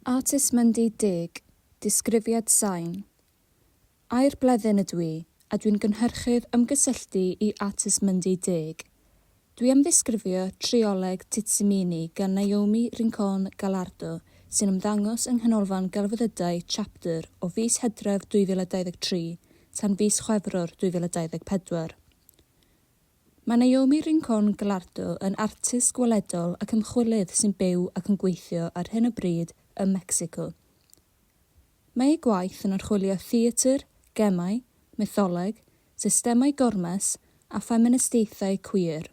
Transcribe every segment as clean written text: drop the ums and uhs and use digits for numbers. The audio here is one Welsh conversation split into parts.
Artist Monday 10, Disgrifiad sain. A'r bleddyn ydw i, a dwi'n gynhyrchydd ymgysylltu i Artist Monday 10. Dwi am ddisgrifio trioleg Titsimini gan Naomi Rincón Gallardo sy'n ymddangos yng nghanolfan gelfyddydau chapter o fis Hydref 2023 tan fis Chwefror 2024. Mae Naomi Rincón Gallardo yn artist gweledol ac ymchwilydd sy'n byw ac yn gweithio ar hyn o bryd ym Mecsico. Mae ei gwaith yn archwilio theatr, gemau, mytholeg, systemau gormes a ffeministaethau queer.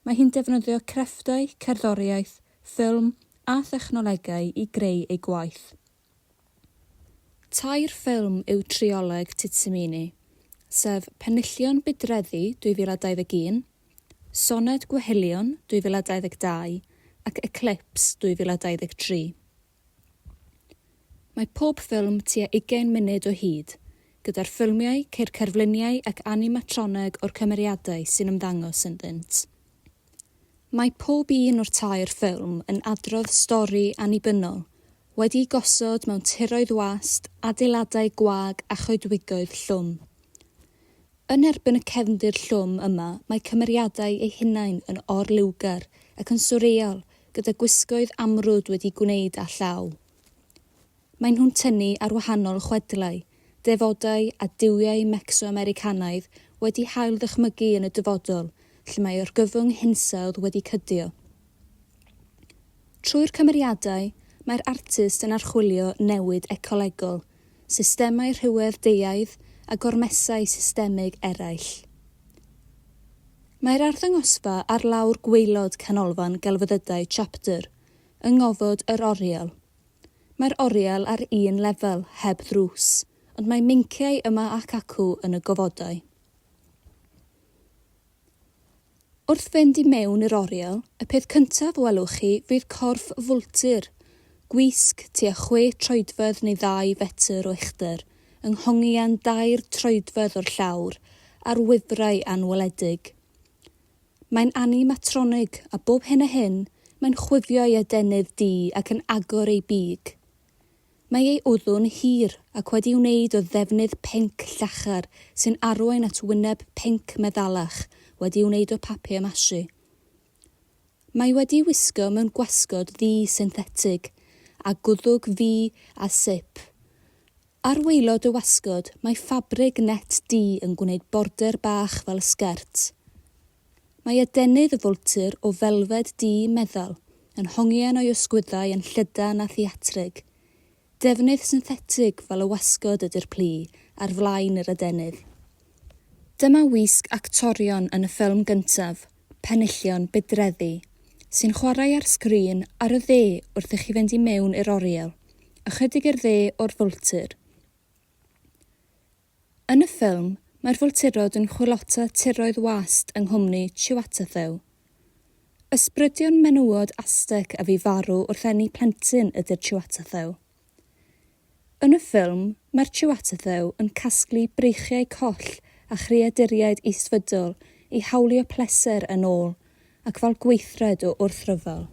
Mae hi'n defnyddio crefftau, cerddoriaeth, ffilm a thechnolegau i greu ei gwaith. Tair ffilm yw trioleg Titsimini, sef Penillion Bydreddi 2021, Soned Gwehilion 2022 ac Eclipse 2023. Mae pob ffilm tua 20 munud o hyd, gyda'r ffilmiau, ceir cerfluniau ac animatroneg o'r cymeriadau sy'n ymddangos ynddynt. Mae pob un o'r tair ffilm yn adrodd stori annibynnol, wedi'i gosod mewn tiroedd wast, adeiladau gwag a choedwigoedd llwm. Yn erbyn y cefndir llwm yma, mae cymeriadau eu hunain yn orliwgar ac yn swreal gyda gwisgoedd amrwd wedi gwneud â llaw. Mae'n nhw'n tynnu ar wahanol chwedlau, defodau a diwiau Mecso-Americanaidd wedi hael ddychmygu yn y dyfodol, lle mae orgyfwng hinsawdd wedi cydio. Trwy'r cymeriadau, mae'r artist yn archwilio newid ecolegol, systemau rhywedd deuaidd a gormesau systemig eraill. Mae'r arddangosfa ar lawr gwaelod canolfan gelfyddydau chapter, yng ngofod yr oriel. Mae'r oriel ar un lefel, heb ddrws, ond mae minciau yma ac acw yn y gofodau. Wrth fynd i mewn i'r oriel, y peth cyntaf welwch chi fydd corff fwltur, gwisg tua 6 troedfedd neu 2 fetr o uchder, yng nghongian 2 troedfedd o'r llawr, a'r wifrau anweledig. Mae'n animatronig a bob hyn a hyn, mae'n chwifio ei adenydd du ac yn agor ei big. Mae ei wddwn hir ac wedi wneud o ddefnydd pinc llachar sy'n arwain at wyneb pinc meddalach wedi wneud o papur mâché. Mae wedi wisgo mewn gwasgod ddu synthetig a gwddwg fu a sip. Ar waelod y wasgod mae ffabrig net du yn gwneud border bach fel sgert. Mae adenydd y fwltur o felfed du meddal yn hongian o'i ysgwyddau yn llydan a theatrig. Defnydd synthetig fel y wasgod ydy'r plu ar flaen yr adenydd. Dyma wisg actorion yn y ffilm gyntaf, Penillion Bydreddi, sy'n chwarae ar sgrin ar y dde wrth i chi fynd i mewn i'r oriel, ychydig i'r dde o'r fwltur. Yn y ffilm, mae'r fwlturod yn chwilota tiroedd wast yng nghwmni Chiwetatho. Ysbrydion menywod Aztec a fu farw wrth enni plentyn ydy'r Chiwetatho. Yn y ffilm, mae'r Chiwetatho yn casglu breichiau coll a chreaduriaid isfydol i hawlio pleser yn ôl ac fel gweithred o wrthryfel.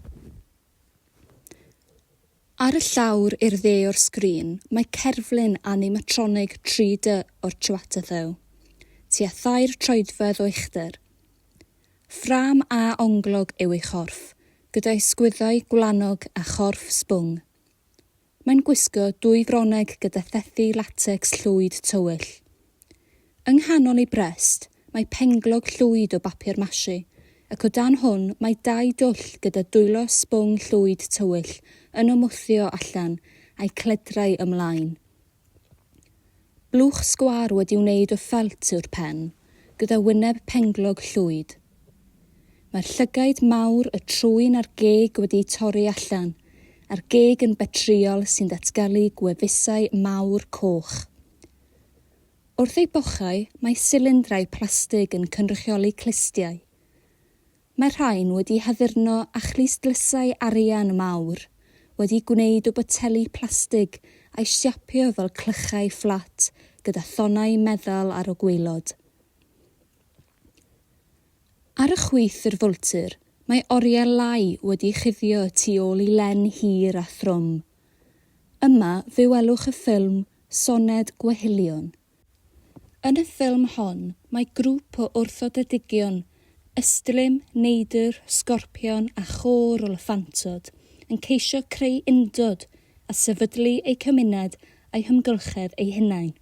Ar y llawr i'r dde o'r sgrin, mae cerflun animatronig 3D o'r Chiwetatho, tua 2 troedfedd o uchder. Ffrâm a onglog yw ei chorff, gyda'i sgwyddau gwlanog a chorff sbwng. Mae'n gwisgo 2 froneg gyda thethu latex llwyd tywyll. Yng nghanol ei brest, mae penglog llwyd o bapur mâché, ac o dan hwn mae 2 dwll gyda dwylo sbwng llwyd tywyll yn ymwthio allan a'i cledrau ymlaen. Blwch sgwâr wedi wneud o ffelt yw'r pen, gyda wyneb penglog llwyd. Mae'r llygaid mawr y trwyn a'r geg wedi'i torri allan, a'r geg yn betriol sy'n datgelu gwefusau mawr coch. Wrth ei bochau, mae silindrau plastig yn cynrychioli clistiau. Mae rhain wedi haddurno a chlustlysau arian mawr, wedi gwneud o boteli plastig a'i siapio fel clychau fflat gyda thonau meddal ar y gwaelod. Ar y chwith i'r fwltur, Mae oriau lai wedi chuddio tu ôl i len hir a thrwm, Yma fe welwch y ffilm Soned Gwehilion. Yn y ffilm hon, mae grŵp o wrthodedigion, ystlym, neidr, sgorpion a chôr o lyffantod yn ceisio creu undod a sefydlu eu cymuned a'i hymgylchedd eu hunain.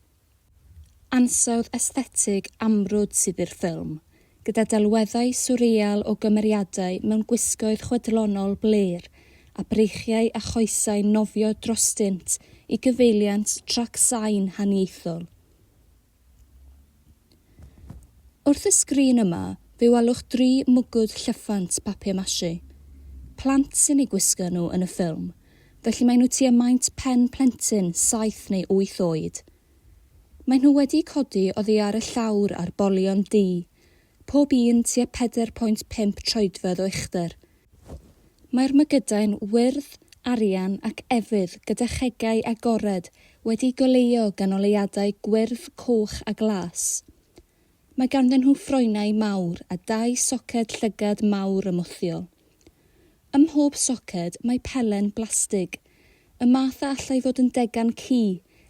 Ansawdd esthetig amrwd sydd i'r ffilm, gyda delweddau swreal o gymeriadau mewn gwisgoedd chwedlonol bler a breichiau a choesau nofio drostynt i gyfeiliant trac sain haniaethol. Wrth y sgrin yma, fe welwch 3 mwgwd llyffant papur mâché. Plant sy'n ei gwisgo nhw yn y ffilm, felly mae nhw tua maint pen plentyn 7 neu 8 oed. Mae nhw wedi codi oddi ar y llawr ar bolion du, pob un tua 4.5 troedfedd o uchder. Mae'r mygydau'n wyrdd, arian ac efydd gyda chegau agored wedi goleuo gan oleuadau gwyrdd, coch a glas. Mae ganddyn nhw ffroenau mawr a 2 soced llygad mawr ymwthiol. Ym mhob soced mae pelen blastig, y math a allai fod yn degan cu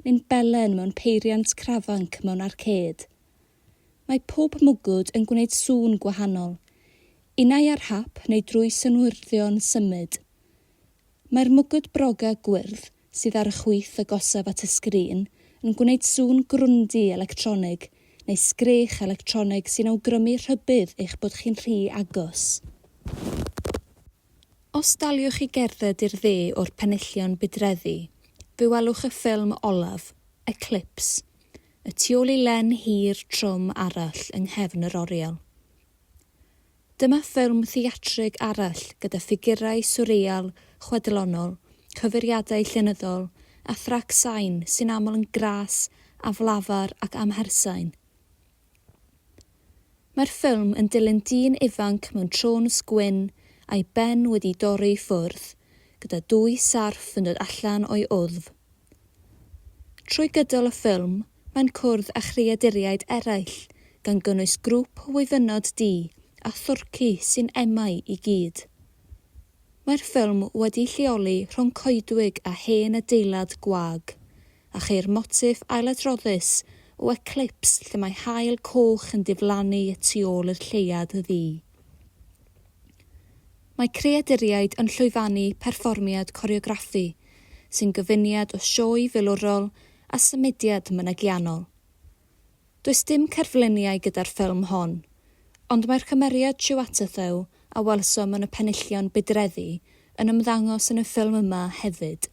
neu'n belen mewn peiriant crafanc mewn arced. Mae pob mwgwd yn gwneud sŵn gwahanol, unau ar hap neu drwy synwyddion symud. Mae'r mwgwd broga gwyrdd sydd ar y chwith agosaf at y sgrin yn gwneud sŵn grwndi electronig neu sgrech electronig sy'n awgrymu rhybydd eich bod chi'n rhy agos. Os daliwch chi gerdded i'r dde o'r penillion bydreddu, fe welwch y ffilm olaf, Eclipse, y tu ôl i len hir trwm arall yng nghefn yr oriel. Dyma ffilm theatrig arall gyda ffigurau swreal, chwedlonol, cyfeiriadau llenyddol a thrac sain sy'n aml yn gras, aflafar ac amhersain. Mae'r ffilm yn dilyn dyn ifanc mewn trôns gwyn a'i ben wedi dorri ffwrdd, gyda 2 sarff yn dod allan o'i wddf. Trwy gydol y ffilm, mae'n cwrdd â chreaduriaid eraill, gan gynnwys grŵp o wyfynod du a thwrci sy'n emau i gyd. Mae'r ffilm wedi lleoli rhwng coedwig a hen adeilad gwag, a cheir motif ailadroddus o eclips lle mae haul coch yn diflannu y tu ôl yr lleiad y ddu. Mae creaduriaid yn llwyfannu perfformiad coreograffi sy'n gyfuniad o sioe filwrol a symudiad mynegiannol. Does dim cerfluniau gyda'r ffilm hon, ond mae'r cymeriad Chiwetatho a welsom yn y penillion bydreddu yn ymddangos yn y ffilm yma hefyd.